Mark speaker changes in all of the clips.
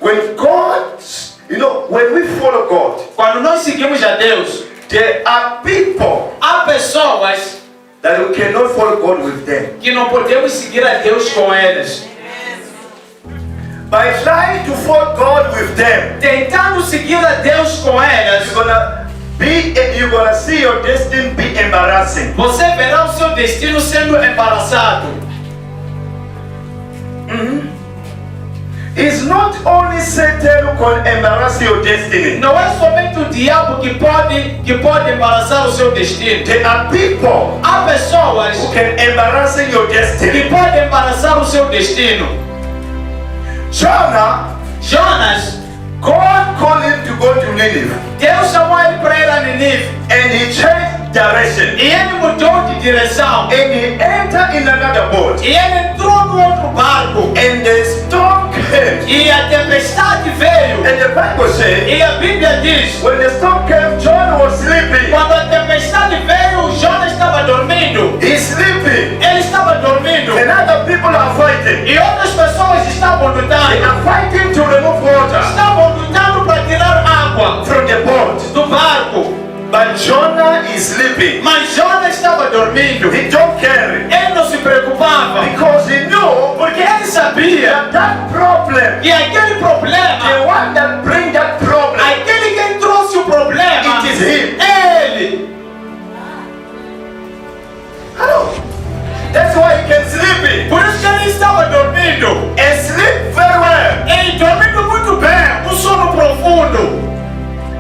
Speaker 1: When God, when we follow God,
Speaker 2: quando nós seguimos a Deus,
Speaker 1: there are people
Speaker 2: há pessoas
Speaker 1: that we cannot follow God with them.
Speaker 2: que não podemos seguir a Deus com eles.
Speaker 1: By trying to follow God with them,
Speaker 2: Tentando seguir a Deus com elas,
Speaker 1: you're gonna see your destiny be embarrassing.
Speaker 2: você verá o seu destino sendo embaraçado.
Speaker 1: It's not only Satan who can embarrass your destiny.
Speaker 2: Não é somente o diabo que pode embaraçar o seu destino.
Speaker 1: There are people
Speaker 2: Há pessoas
Speaker 1: who can embarrass your
Speaker 2: que
Speaker 1: destiny.
Speaker 2: podem embaraçar o seu destino. Jonas,
Speaker 1: God called him to go to Nineveh,
Speaker 2: Deus chamou ele para ir a Nínive.
Speaker 1: and he changed direction,
Speaker 2: E ele mudou de direção.
Speaker 1: and he entered in another boat,
Speaker 2: E ele entrou no outro barco.
Speaker 1: and the storm came.
Speaker 2: E a tempestade veio.
Speaker 1: And the Bible says,
Speaker 2: E a Bíblia diz,
Speaker 1: when the storm came, John was sleeping.
Speaker 2: quando a tempestade veio, Jonas estava dormindo.
Speaker 1: He's sleeping,
Speaker 2: Ele estava dormindo.
Speaker 1: and other people are fighting.
Speaker 2: E outras pessoas estavam
Speaker 1: They
Speaker 2: lutando.
Speaker 1: are fighting to remove water
Speaker 2: Estavam lutando para tirar água
Speaker 1: from the boat.
Speaker 2: do barco.
Speaker 1: But Jonah is sleeping.
Speaker 2: Mas Jonas estava dormindo.
Speaker 1: He don't care,
Speaker 2: Ele não se preocupava.
Speaker 1: because he knew
Speaker 2: Porque ele sabia
Speaker 1: that problem,
Speaker 2: que aquele
Speaker 1: the
Speaker 2: problema,
Speaker 1: one that bring that problem,
Speaker 2: aquele que trouxe o problema,
Speaker 1: it is him.
Speaker 2: ele.
Speaker 1: Hello. That's why he can sleep
Speaker 2: Por isso que ele estava dormindo.
Speaker 1: and sleep very well.
Speaker 2: Ele dormindo muito bem, um sono profundo.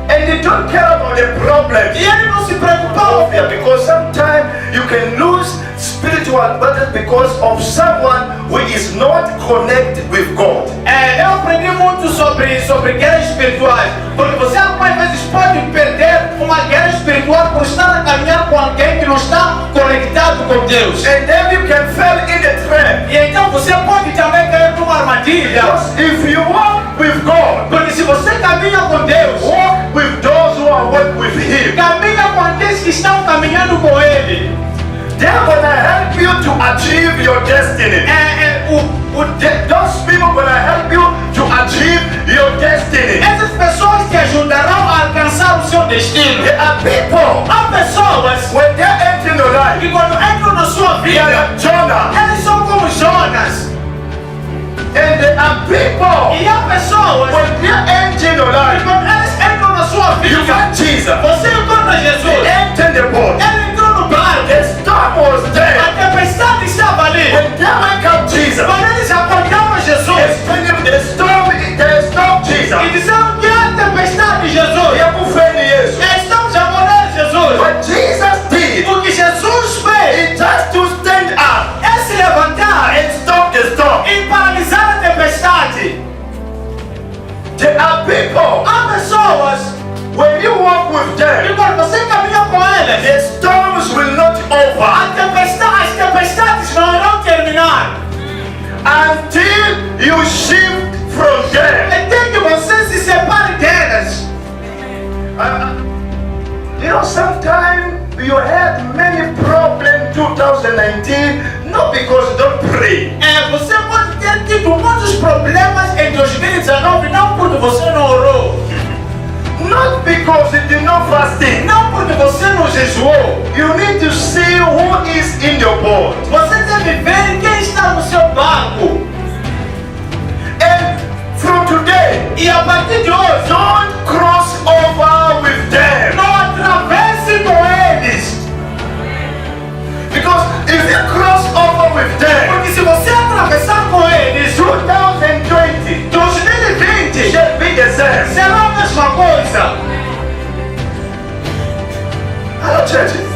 Speaker 1: And they don't care about the problem.
Speaker 2: E ele não se preocupava.
Speaker 1: Yeah, because sometimes you can lose spiritual battles because of someone who is not connected with God.
Speaker 2: Eu aprendi muito sobre guerras espirituais. Porque você algumas vezes pode perder uma guerra espiritual por estar a caminhar com alguém que não está conectado com Deus.
Speaker 1: And then you can fall in the trap.
Speaker 2: E então você pode também cair numa armadilha.
Speaker 1: Because if you walk with God,
Speaker 2: Porque se você caminha com Deus,
Speaker 1: walk with those who are walking with Him,
Speaker 2: caminha com aqueles que estão caminhando com Ele.
Speaker 1: they're gonna help you to achieve your destiny. Those people gonna help you to achieve your destiny.
Speaker 2: Essas pessoas te ajudarão a alcançar o seu destino.
Speaker 1: There are people,
Speaker 2: Há pessoas
Speaker 1: when they're entering your life,
Speaker 2: que quando entram na sua
Speaker 1: they
Speaker 2: vida,
Speaker 1: are like Jonah.
Speaker 2: eles são como Jonas.
Speaker 1: And there are people,
Speaker 2: E há pessoas
Speaker 1: when they're entering your
Speaker 2: que
Speaker 1: life,
Speaker 2: quando eles entram na sua
Speaker 1: you
Speaker 2: vida,
Speaker 1: find Jesus.
Speaker 2: você encontra
Speaker 1: They
Speaker 2: Jesus.
Speaker 1: enter the boat.
Speaker 2: Ele entrou no barco.
Speaker 1: The storm was
Speaker 2: A
Speaker 1: there.
Speaker 2: tempestade estava ali.
Speaker 1: When they wake up Jesus,
Speaker 2: Quando eles acordaram Jesus
Speaker 1: explaining the storm Jesus.
Speaker 2: e disseram que é a tempestade, Jesus,
Speaker 1: Yes.
Speaker 2: estamos a morrer, Jesus.
Speaker 1: What Jesus did,
Speaker 2: O que Jesus fez
Speaker 1: he just to stand up
Speaker 2: é se levantar
Speaker 1: and stop the storm.
Speaker 2: e paralisar a tempestade.
Speaker 1: There are people,
Speaker 2: Há pessoas
Speaker 1: when you walk with
Speaker 2: que
Speaker 1: them,
Speaker 2: quando você caminha com elas,
Speaker 1: the storms will not over
Speaker 2: as tempestades não irão terminar
Speaker 1: until you shift from them.
Speaker 2: até que você se separe delas.
Speaker 1: Sometimes you had many problems 2019, not because you don't pray.
Speaker 2: Você pode ter tido muitos problemas em 2019, não porque você não orou,
Speaker 1: Not because you did not fasting.
Speaker 2: não porque você não jejuou.
Speaker 1: You need to see who is in your boat.
Speaker 2: Você deve ver quem está no seu barco.
Speaker 1: And from today,
Speaker 2: E a partir de hoje,
Speaker 1: don't cross over with them.
Speaker 2: não atravesse com eles.
Speaker 1: Because if you cross over with them,
Speaker 2: Porque se você atravessar com eles,
Speaker 1: 2020
Speaker 2: 2020
Speaker 1: shall be the same.
Speaker 2: será a mesma coisa.
Speaker 1: Hello, churches.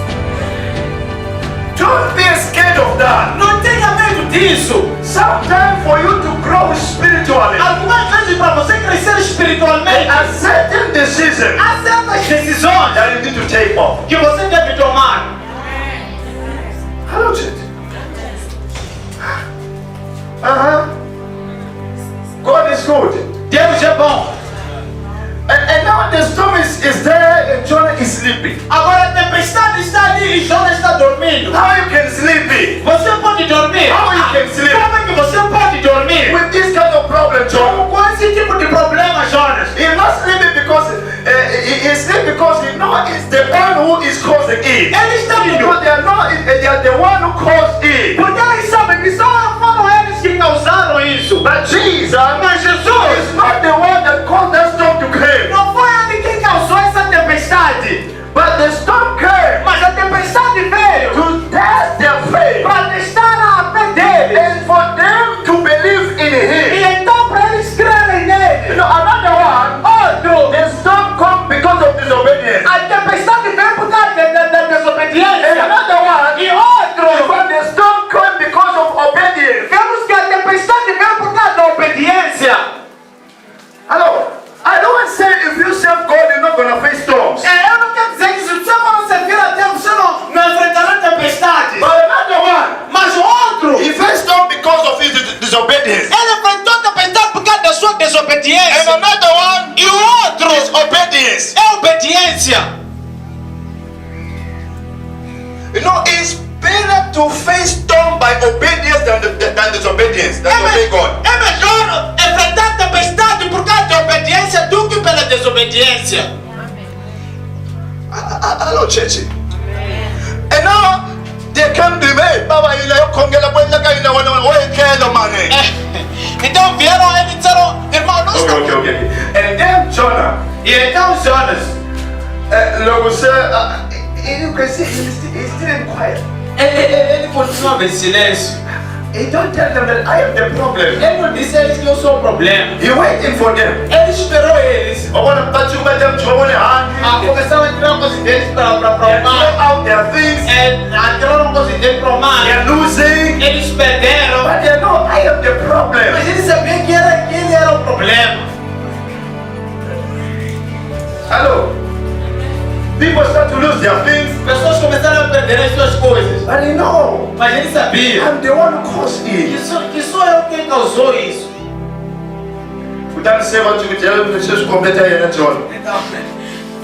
Speaker 1: Don't be scared of that.
Speaker 2: Não tenha medo disso.
Speaker 1: Sometimes for you to grow spiritually,
Speaker 2: Algumas vezes para você crescer
Speaker 1: there
Speaker 2: espiritualmente,
Speaker 1: are certain decisions
Speaker 2: há certas decisões
Speaker 1: that you need to take off.
Speaker 2: que você deve tomar.
Speaker 1: Hello, church. God is good.
Speaker 2: Deus é bom.
Speaker 1: And now the storm is there and Jonah is sleeping.
Speaker 2: Agora a tempestade está ali e Jonas está dormindo.
Speaker 1: How you can sleep
Speaker 2: Você pode dormir?
Speaker 1: How you can sleep?
Speaker 2: Como é que você pode dormir?
Speaker 1: with this kind of problem, John?
Speaker 2: Com esse tipo tipo de problema, Jonas?
Speaker 1: He's not sleeping because he's sleeping because he knows it's the one who is causing it.
Speaker 2: Ele está
Speaker 1: Because they are the one who caused it.
Speaker 2: porque eles sabem que só foram eles que causaram isso.
Speaker 1: But Jesus
Speaker 2: Mas Jesus
Speaker 1: is not the one that caused that storm to come.
Speaker 2: não foi ele quem causou essa tempestade.
Speaker 1: But the storm came
Speaker 2: Mas a tempestade veio
Speaker 1: to test their faith
Speaker 2: para testar a fé deles.
Speaker 1: and for them to believe in
Speaker 2: E
Speaker 1: Him.
Speaker 2: então para eles crerem nele.
Speaker 1: You know, another one,
Speaker 2: Outro,
Speaker 1: the storm comes because of disobedience.
Speaker 2: a tempestade veio por causa da
Speaker 1: And
Speaker 2: desobediência.
Speaker 1: another one,
Speaker 2: E outro,
Speaker 1: but the storm comes because of obedience.
Speaker 2: vemos que a tempestade veio por causa da obediência.
Speaker 1: Hello, I don't say if you serve God, you're not gonna face storms.
Speaker 2: Eu não quero dizer que se você for servir a Deus, você não enfrentará tempestades.
Speaker 1: But another one,
Speaker 2: Mas o outro,
Speaker 1: he faced storm because of his disobedience.
Speaker 2: ele enfrentou tempestade por causa da sua
Speaker 1: And
Speaker 2: desobediência.
Speaker 1: another one
Speaker 2: E o outro
Speaker 1: is obedience.
Speaker 2: é obediência.
Speaker 1: You know, it's better to face storm by obedience than disobedience. Than obey God.
Speaker 2: É melhor enfrentar tempestade por causa da obediência do que pela desobediência.
Speaker 1: Hello, church. And now they come to me. Baba, you know, congela buena kaina wana wana kelo mane.
Speaker 2: Então vieram ele e disseram, irmão, nós estamos...
Speaker 1: Okay. And then Jonah,
Speaker 2: E então Jonas,
Speaker 1: logo say, you can see he's still quiet.
Speaker 2: ele continua em silêncio.
Speaker 1: He don't tell them that I am the problem.
Speaker 2: Ele não disse a eles que eu sou o problema.
Speaker 1: He waiting for them.
Speaker 2: Ele esperou eles.
Speaker 1: I want to touch you, but them trouble hungry.
Speaker 2: Começaram a entrar com os dentes para
Speaker 1: They throw
Speaker 2: mar.
Speaker 1: out their things.
Speaker 2: Entraram com os dentes para o mar.
Speaker 1: They're losing.
Speaker 2: Eles perderam.
Speaker 1: But they know I am the problem.
Speaker 2: Mas eles sabiam que ele era o problema.
Speaker 1: Hello. People start to lose their things.
Speaker 2: Pessoas começaram a perder as suas coisas.
Speaker 1: But they know
Speaker 2: Mas ele sabia
Speaker 1: I'm the one who caused
Speaker 2: que
Speaker 1: it.
Speaker 2: sou eu quem causou isso.
Speaker 1: Portanto, se você quiser, vocês completam aí na John.
Speaker 2: Então,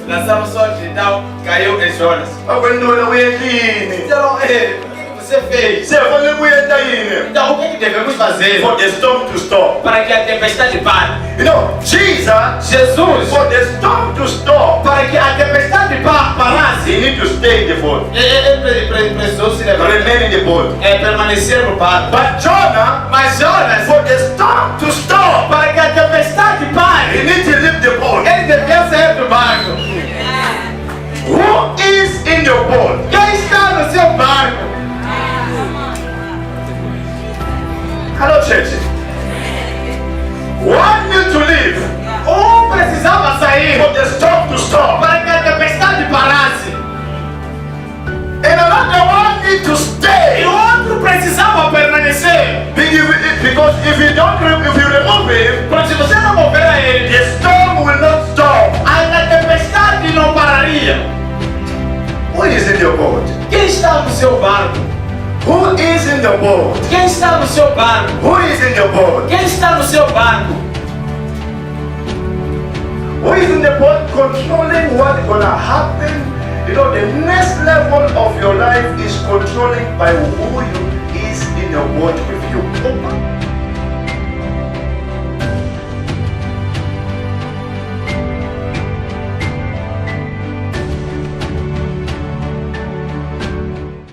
Speaker 2: lançaram sorte, então caiu em Jonas.
Speaker 1: Quando eu ia aqui,
Speaker 2: Disseram, o que você fez?
Speaker 1: se eu não ia daí,
Speaker 2: Então, o que devemos fazer
Speaker 1: for the storm to stop.
Speaker 2: para que a tempestade pare?
Speaker 1: You know, Jesus,
Speaker 2: Jesus,
Speaker 1: for the storm to stop,
Speaker 2: para que a tempestade parasse,
Speaker 1: he need to stay in the boat,
Speaker 2: ele precisou se levantar,
Speaker 1: remain in the boat.
Speaker 2: permanecer no barco.
Speaker 1: But Jonah,
Speaker 2: Mas Jonas,
Speaker 1: for the storm to stop,
Speaker 2: para que a tempestade
Speaker 1: he
Speaker 2: pare,
Speaker 1: need to leave the boat.
Speaker 2: ele devia sair do barco.
Speaker 1: Who is in your boat?
Speaker 2: Quem está no seu barco?
Speaker 1: Hello, church. One need to leave
Speaker 2: Precisava sair
Speaker 1: for the storm to stop,
Speaker 2: para que a tempestade parasse.
Speaker 1: and another one need to
Speaker 2: E
Speaker 1: stay.
Speaker 2: o outro precisava permanecer.
Speaker 1: Because if you remove him,
Speaker 2: Porque se você não mover a ele,
Speaker 1: the storm will not stop.
Speaker 2: a tempestade não pararia.
Speaker 1: Who is in your boat?
Speaker 2: Quem está no seu barco?
Speaker 1: Who is in the boat?
Speaker 2: Quem está no seu barco?
Speaker 1: Who is in your boat?
Speaker 2: Quem está no seu barco?
Speaker 1: Who is in the boat controlling what's gonna happen? You know, the next level of your life is controlling by who is in your boat with you.